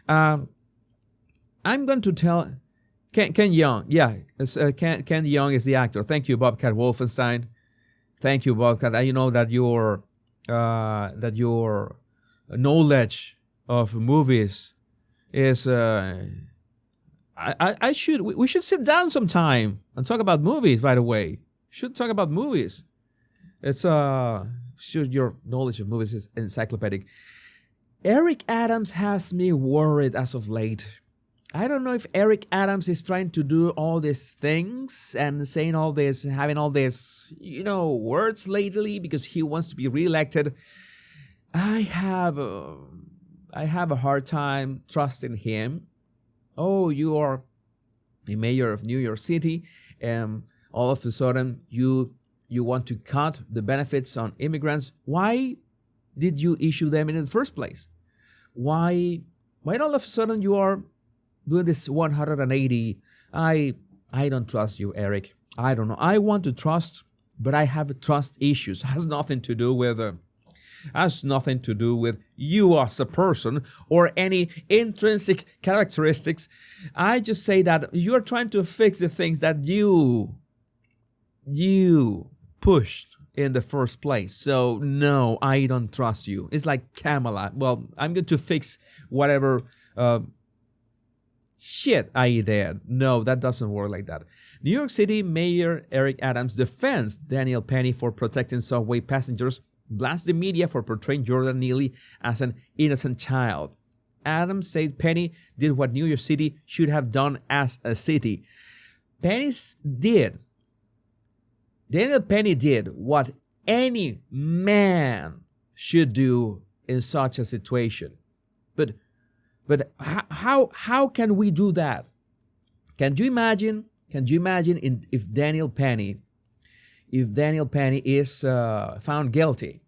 Um, I'm going to tell Ken Young. Yeah, Ken Young is the actor. Thank you, Bobcat Wolfenstein. Thank you, Bobcat. I know that your knowledge of movies is. I should. We should sit down sometime and talk about movies. By the way, should talk about movies. It's should your knowledge of movies is encyclopedic. Eric Adams has me worried as of late. I don't know if Eric Adams is trying to do all these things and saying all this, having all these, words lately because he wants to be reelected. I have a hard time trusting him. Oh, you are the mayor of New York City, and all of a sudden you want to cut the benefits on immigrants. Why did you issue them in the first place? Why all of a sudden you are doing this 180? I don't trust you, Eric. I don't know. I want to trust, but I have trust issues. It has nothing to do with you as a person or any intrinsic characteristics. I just say that you're trying to fix the things that you pushed in the first place. So no, I don't trust you. It's like Kamala. Well, I'm going to fix whatever shit I did. No, that doesn't work like that. New York City Mayor Eric Adams defends Daniel Penny for protecting subway passengers, blasts the media for portraying Jordan Neely as an innocent child. Adams said Penny did what New York City should have done as a city. Daniel Penny did what any man should do in such a situation. But how can we do that? Can you imagine if Daniel Penny is found guilty?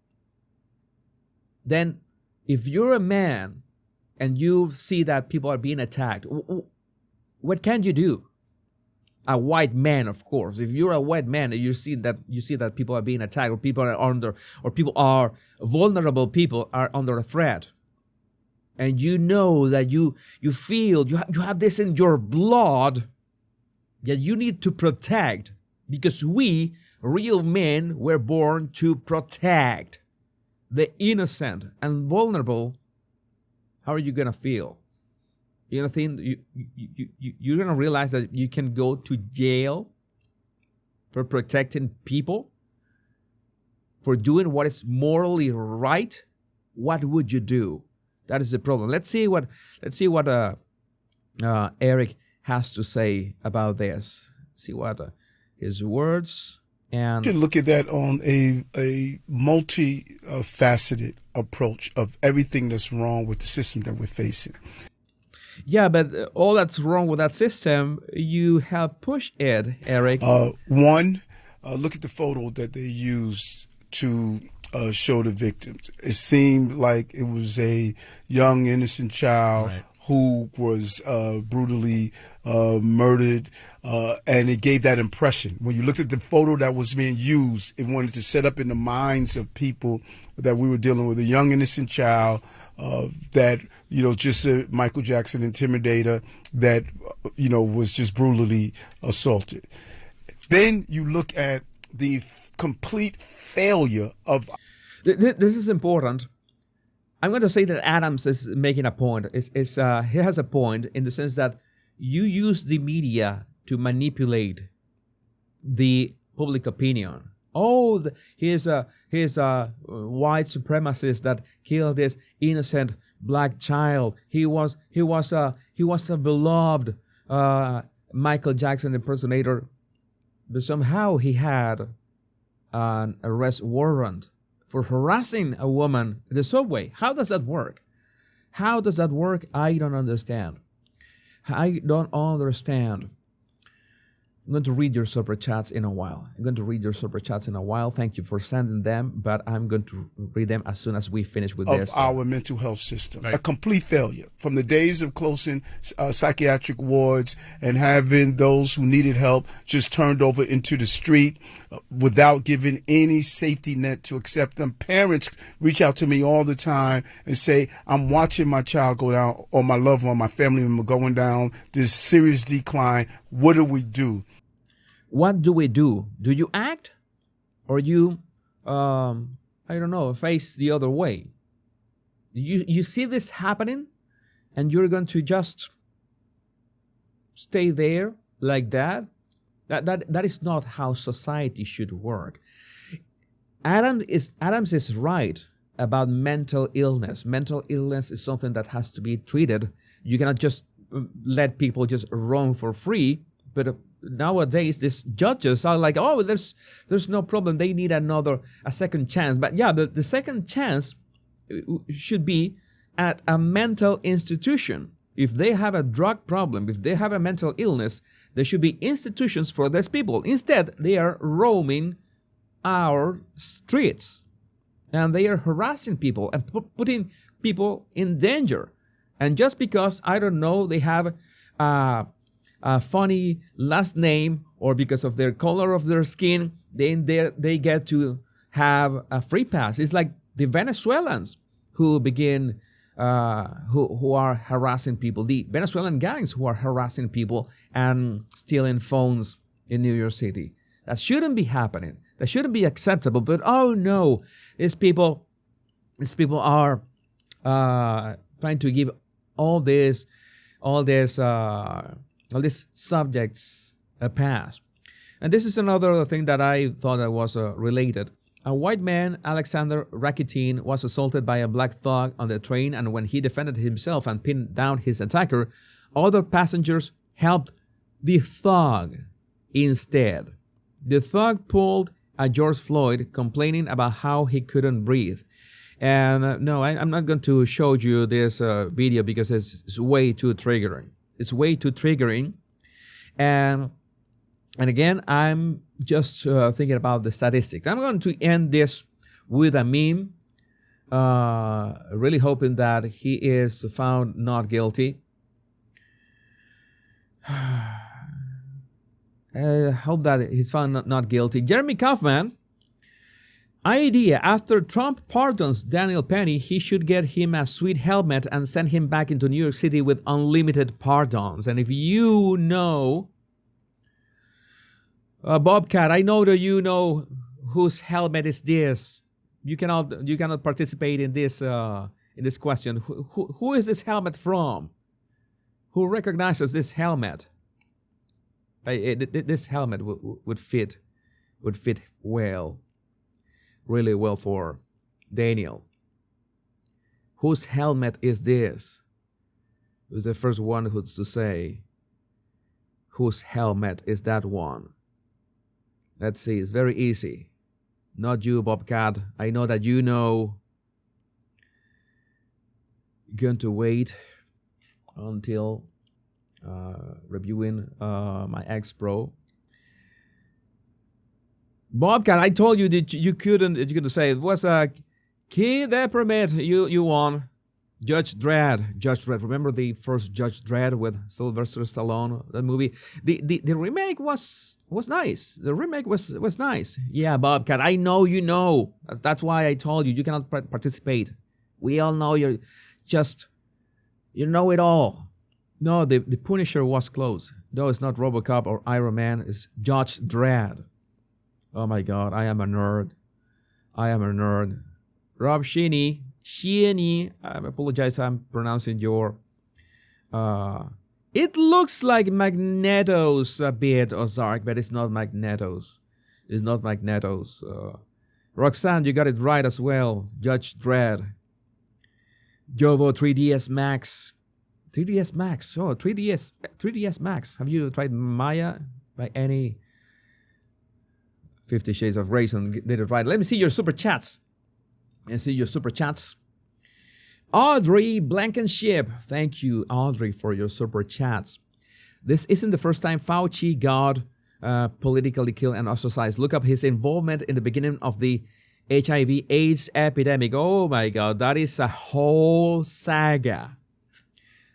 Then if you're a man and you see that people are being attacked, what can you do? A white man, of course. If you're a white man and you see that people are being attacked, or people are vulnerable, people are under a threat, and you know that you feel you have this in your blood that you need to protect, because we real men were born to protect the innocent and vulnerable. How are you gonna feel? You're gonna realize that you can go to jail for protecting people, for doing what is morally right. What would you do? That is the problem. Let's see what Eric has to say about this. See what his words. And you can look at that on a multi-faceted approach of everything that's wrong with the system that we're facing. Yeah, but all that's wrong with that system, you have pushed it, Eric. One, look at the photo that they used to show the victims. It seemed like it was a young, innocent child, right, who was brutally murdered, and it gave that impression. When you looked at the photo that was being used, it wanted to set up in the minds of people that we were dealing with a young, innocent child that, just a Michael Jackson intimidator that, was just brutally assaulted. Then you look at the complete failure of... This is important. I'm going to say that Adams is making a point. He has a point in the sense that you use the media to manipulate the public opinion. Oh, he's a white supremacist that killed this innocent black child. He was a beloved Michael Jackson impersonator, but somehow he had an arrest warrant for harassing a woman in the subway. How does that work? I don't understand. I'm going to read your super chats in a while. Thank you for sending them, but I'm going to read them as soon as we finish with this. Of our mental health system. Right. A complete failure. From the days of closing psychiatric wards and having those who needed help just turned over into the street without giving any safety net to accept them. Parents reach out to me all the time and say, I'm watching my child go down, or my loved one, my family member going down this serious decline. What do we do? What do we do? Do you act? Or you, I don't know, face the other way? You see this happening and you're going to just stay there like that? That is not how society should work. Adams is right about mental illness. Mental illness is something that has to be treated. You cannot just let people just roam for free. But nowadays, these judges are like, oh, there's no problem. They need a second chance. But yeah, the second chance should be at a mental institution. If they have a drug problem, if they have a mental illness, there should be institutions for these people. Instead, they are roaming our streets and they are harassing people and putting people in danger. And just because, I don't know, they have a funny last name or because of their color of their skin, they get to have a free pass. It's like the Venezuelans who begin who are harassing people, the Venezuelan gangs who are harassing people and stealing phones in New York City. That shouldn't be happening. That shouldn't be acceptable. But oh no, these people are trying to give all these subjects a pass. And this is another thing that I thought that was related. A white man, Alexander Rakitin, was assaulted by a black thug on the train, and when he defended himself and pinned down his attacker, other passengers helped the thug instead. The thug pulled at George Floyd, complaining about how he couldn't breathe. And no, I'm not going to show you this video because it's way too triggering. It's way too triggering. And again, I'm just thinking about the statistics. I'm going to end this with a meme, really hoping that he is found not guilty. I hope that he's found not guilty. Jeremy Kaufman, idea: after Trump pardons Daniel Penny, he should get him a sweet helmet and send him back into New York City with unlimited pardons. And if you know, Bobcat, I know that you know whose helmet is this. You cannot participate in this question. Who is this helmet from? Who recognizes this helmet? This helmet would fit well, really well for Daniel. Whose helmet is this? Who's the first one who's to say? Whose helmet is that one? Let's see, it's very easy. Not you, Bobcat. I know that you know. You're going to wait until reviewing my X Pro. Bobcat, I told you that you couldn't say it was a key that permit. You won. Judge Dredd. Remember the first Judge Dredd with Sylvester Stallone? That movie. The remake was nice. The remake was nice. Yeah, Bobcat. I know you know. That's why I told you cannot participate. We all know you know it all. No, the Punisher was close. No, it's not RoboCop or Iron Man. It's Judge Dredd. Oh my God, I am a nerd. Rob Sheeny, I apologize, I'm pronouncing your... it looks like Magneto's a bit, Ozark, but it's not Magneto's. Roxanne, you got it right as well. Judge Dredd. Jovo 3ds Max. 3ds Max. Oh, 3ds Max. Have you tried Maya by any... 50 Shades of Grey did it right. Let me see your super chats. Audrey Blankenship. Thank you, Audrey, for your super chats. This isn't the first time Fauci got politically killed and ostracized. Look up his involvement in the beginning of the HIV/AIDS epidemic. Oh my God, that is a whole saga.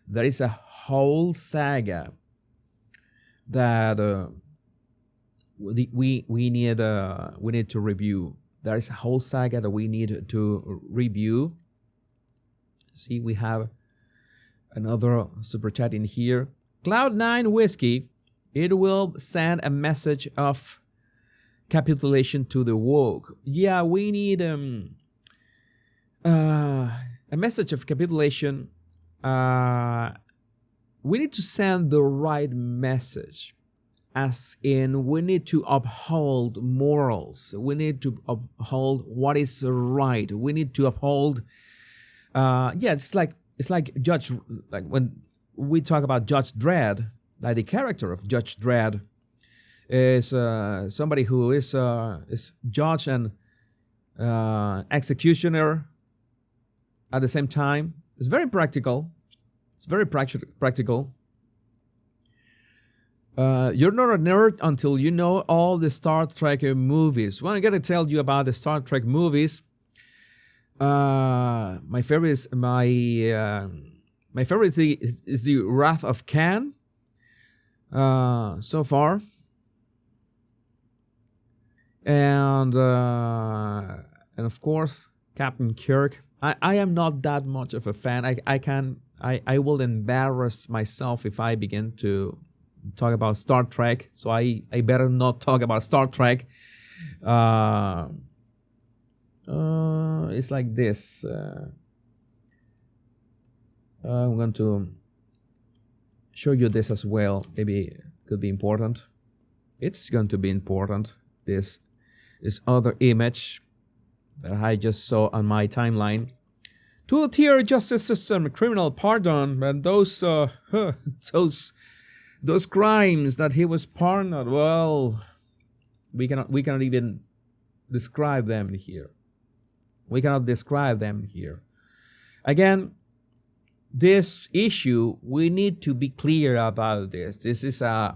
That is a whole saga that we need to review. There is a whole saga that we need to review. See, we have another super chat in here. Cloud9 Whiskey, it will send a message of capitulation to the woke. Yeah, we need a message of capitulation. We need to send the right message, as in we need to uphold morals. We need to uphold what is right. We need to uphold. It's like Judge, like when we talk about Judge Dredd, like the character of Judge Dredd is somebody who is judge and executioner at the same time. It's very practical. It's very practical. You're not a nerd until you know all the Star Trek movies. Well, I'm gonna tell you about the Star Trek movies. My favorite is the Wrath of Khan. So far, and of course Captain Kirk. I am not that much of a fan. I will embarrass myself if I begin to talk about Star Trek. So I better not talk about Star Trek. It's like this. I'm going to show you this as well. Maybe it could be important. It's going to be important. This other image that I just saw on my timeline. Two-tier justice system, criminal pardon, and those crimes that he was pardoned. Well, we cannot even describe them here. We cannot describe them here. Again, this issue, we need to be clear about this. This is a